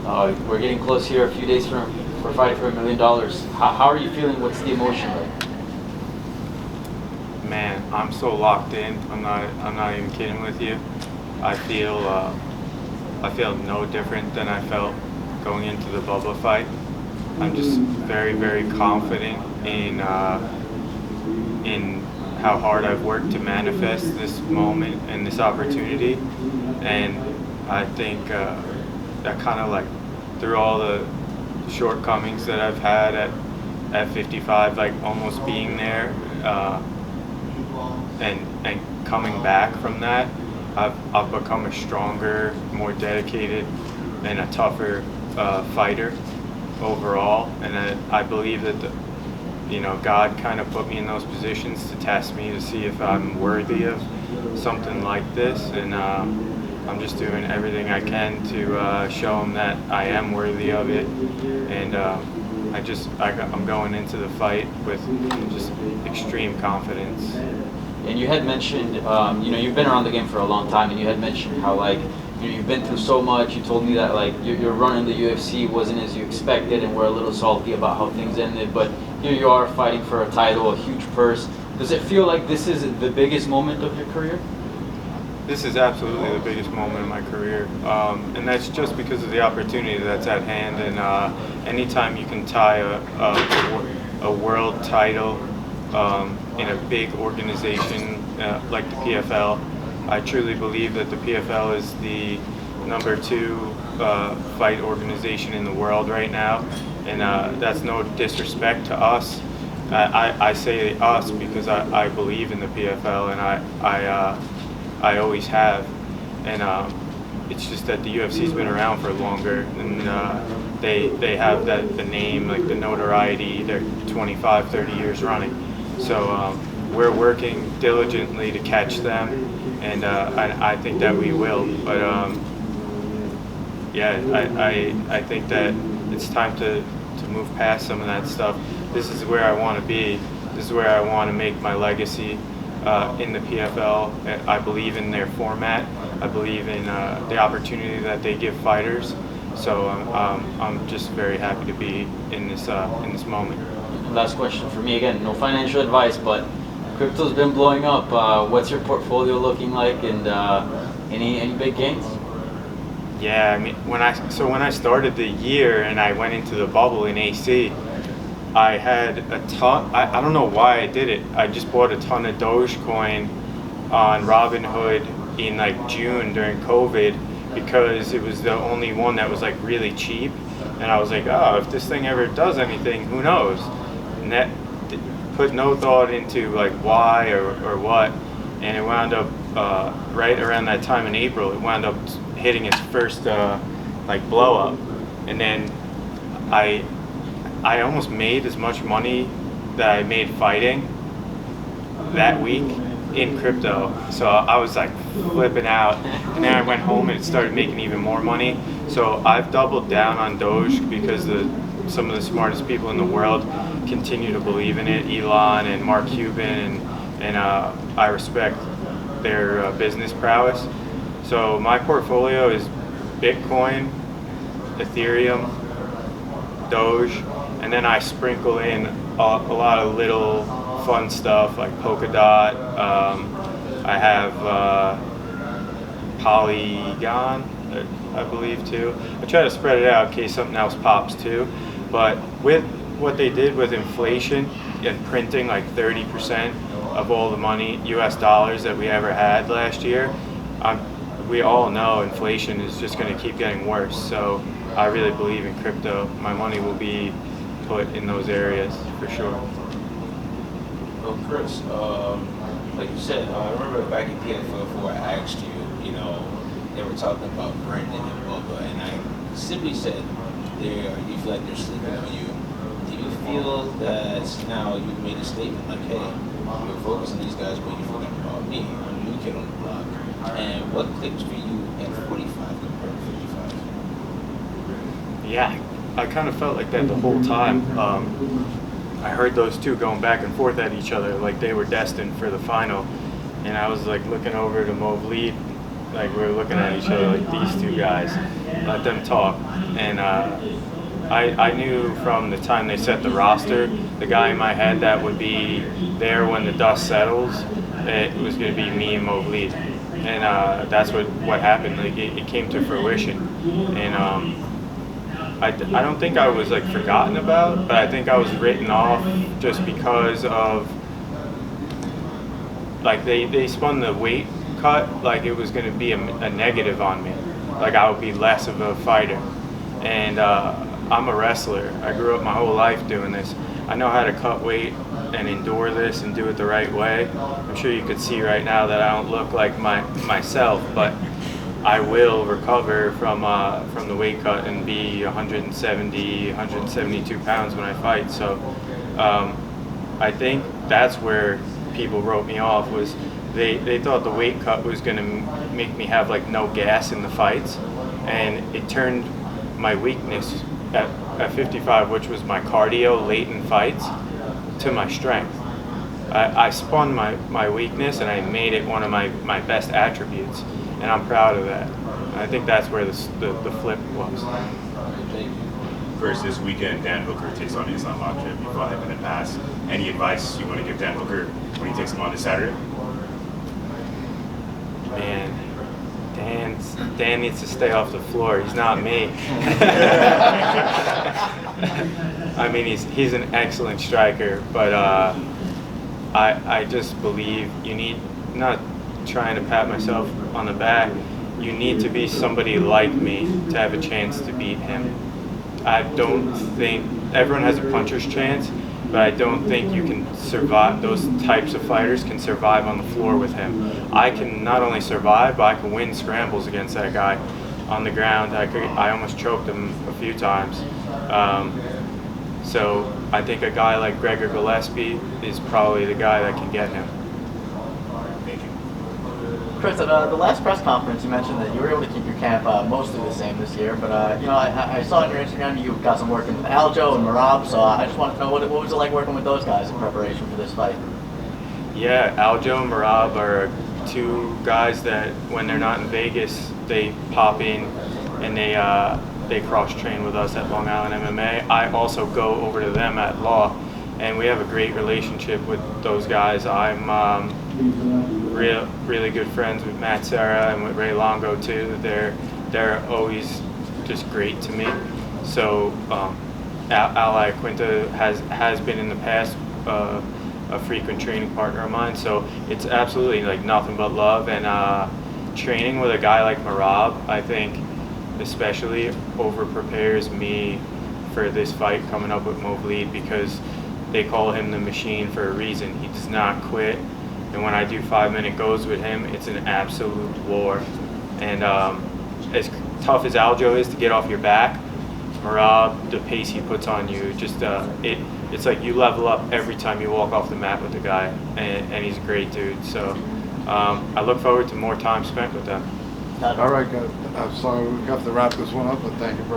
We're getting close here, a few days for fighting for $1 million. How are you feeling? What's the emotion like? Man, I'm so locked in. I'm not even kidding with you. I feel I feel no different than I felt going into the Bubba fight. I'm just very, very confident in how hard I've worked to manifest this moment and this opportunity. And I think that kind of like through all the shortcomings that I've had at 55, like almost being there and coming back from that, I've become a stronger, more dedicated, and a tougher fighter overall. And I believe that God kind of put me in those positions to test me to see if I'm worthy of something like this. And I'm just doing everything I can to show him that I am worthy of it. And I'm going into the fight with just extreme confidence. And you had mentioned, you've been around the game for a long time, and you had mentioned how you've been through so much. You told me that your run in the UFC wasn't as you expected, and we're a little salty about how things ended. But here you are fighting for a title, a huge purse. Does it feel like this is the biggest moment of your career? This is absolutely the biggest moment of my career, and that's just because of the opportunity that's at hand. And anytime you can tie a world title in a big organization like the PFL, I truly believe that the PFL is the #2 fight organization in the world right now, and that's no disrespect to us. I say us because I believe in the PFL, and I always have, and it's just that the UFC's been around for longer, and they have the name, like the notoriety. They're 25, 30 years running, so we're working diligently to catch them, and I think that we will. But I think that it's time to move past some of that stuff. This is where I want to be. This is where I want to make my legacy. In the PFL, I believe in their format. I believe in the opportunity that they give fighters. So I'm just very happy to be in this moment. Last question for me again. No financial advice, but crypto's been blowing up. What's your portfolio looking like, and any big gains? Yeah, I mean, when I started the year and I went into the bubble in AC, I had a ton. I don't know why I did it. I just bought a ton of Dogecoin on Robinhood in June during COVID because it was the only one that was really cheap, and I was like, oh, if this thing ever does anything, who knows? And that put no thought into why or what, and it wound up right around that time in April. It wound up hitting its first blow up, and then I almost made as much money that I made fighting that week in crypto. So I was flipping out, and then I went home and it started making even more money. So I've doubled down on Doge because some of the smartest people in the world continue to believe in it, Elon and Mark Cuban, and I respect their business prowess. So my portfolio is Bitcoin, Ethereum, Doge, and then I sprinkle in a lot of little fun stuff like Polkadot. I have Polygon, I believe, too. I try to spread it out in case something else pops too. But with what they did with inflation and printing 30% of all the money, US dollars, that we ever had last year, we all know inflation is just going to keep getting worse. So I really believe in crypto. My money will be put in those areas for sure. Well, Chris, like you said, I remember back in PFL before I asked you, they were talking about Brandon and Bubba, and I simply said, you feel like they're sleeping on you. Do you feel that now you've made a statement like, hey, you're focused on these guys, but you're forgetting about me, I'm a new kid on the block? And what clicks for you at 45 compared to 55? Yeah, I kind of felt like that the whole time. I heard those two going back and forth at each other like they were destined for the final. And I was looking over to Movlead, we were looking at each other like these two guys. let them talk. And I knew from the time they set the roster, the guy in my head that would be there when the dust settles, it was going to be me and Mobley. And that's what happened. Like it came to fruition. And I don't think I was like forgotten about, but I think I was written off just because of like they spun the weight cut like it was going to be a negative on me, like I would be less of a fighter. And I'm a wrestler. I grew up my whole life doing this. I know how to cut weight and endure this and do it the right way. I'm sure you could see right now that I don't look like myself, but I will recover from the weight cut and be 170, 172 pounds when I fight. So I think that's where people wrote me off, was they thought the weight cut was going to make me have like no gas in the fights, and it turned my weakness at 55, which was my cardio late in fights, to my strength. I spun my weakness and I made it one of my best attributes, and I'm proud of that. I think that's where the flip was. First, this weekend, Dan Hooker takes on Islam Makhachev. You fought him in the past. Any advice you want to give Dan Hooker when he takes him on this Saturday? Man, Dan needs to stay off the floor. He's not me. I mean, he's an excellent striker, but I just believe you need, not trying to pat myself on the back, you need to be somebody like me to have a chance to beat him. I don't think everyone has a puncher's chance, but I don't think you can survive. Those types of fighters can survive on the floor with him. I can not only survive, but I can win scrambles against that guy on the ground. I almost choked him a few times. So I think a guy like Gregor Gillespie is probably the guy that can get him. Thank you. Chris, at the last press conference, you mentioned that you were able to keep your camp mostly the same this year, but I saw on your Instagram you got some working with Aljo and Marab, so I just wanted to know what was it like working with those guys in preparation for this fight? Yeah, Aljo and Marab are two guys that when they're not in Vegas, they pop in and they cross-train with us at Long Island MMA. I also go over to them at Law, and we have a great relationship with those guys. I'm really good friends with Matt Serra and with Ray Longo too. They're always just great to me. So Ally Quinta has been in the past a frequent training partner of mine. So it's absolutely like nothing but love, and training with a guy like Marab, I think, especially over prepares me for this fight coming up with Mobley, because they call him the machine for a reason. He does not quit, and when I do 5-minute goes with him, it's an absolute war. And as tough as Aljo is to get off your back, Marab, the pace he puts on you, just it's like you level up every time you walk off the mat with the guy, and he's a great dude. So I look forward to more time spent with them. All right, guys. I'm sorry we have to wrap this one up, but thank you very much.